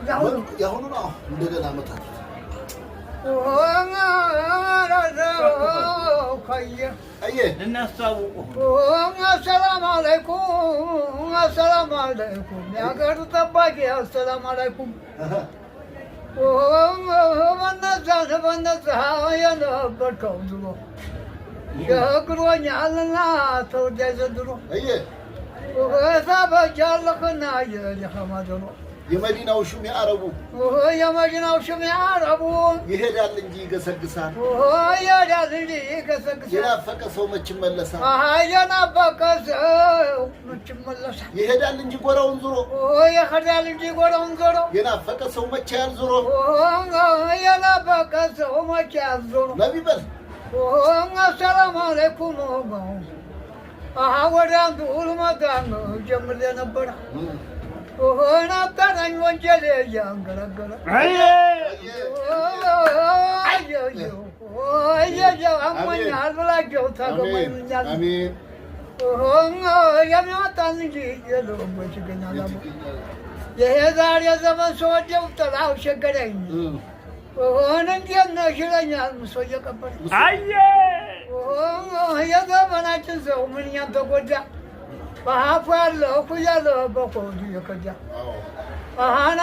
ያሁኑ ነው እንደገና መታት አየ እናስተዋውቁ አሰላሙ አለይኩም አሰላሙ አለይኩም ያገሩ ጠባቂ አሰላሙ አለይኩም በነዛ የነበርከው ድሮ ሸግሮኛልና ተወዳጅ ዘንድሮ ታበጃለህና የኸማድሮ የመዲናው ሹም ያረቡ የመዲናው ሹም ያረቡ ይሄዳል እንጂ ይገሰግሳል ይሄዳል እንጂ ይገሰግሳል የናፈቀ ሰው መች ይመለሳል የናፈቀ ሰው መች ይመለሳል ይሄዳል እንጂ ጎራውን ዞሮ ይሄዳል እንጂ ጎራውን ዞሮ የናፈቀ ሰው መች ያል ዞሮ የናፈቀ ሰው መች ያል ዞሮ ነቢ በል አሰላሙ አለይኩም ወደ አንዱ ልመጣን ጀምሬ ነበረ ነበረኝ ወንጀል እያንገለገለ አሞኛል ብላቸው ታገመኛል የሚወጣን እንጂ የለውም ወይ ችግኛል የዛሬ ዘመን ሰወደው ጥላው ሸገረኝ እንዴት ነሽ ይለኛል ምሶ እየቀበለ የዘመናችን ሰው ምንኛም ተጎዳ በአፉ ያለው እያለ በሆዱ የከዳ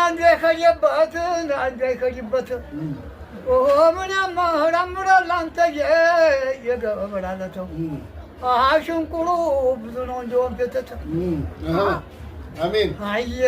አንዱ የከየበትን አንዱ የከይበት ምን ያመራምራል አንተዬ የገበራለተው ሽንቁሩ ብዙ ነው እንጂ ወንፌተተ አሜን አየ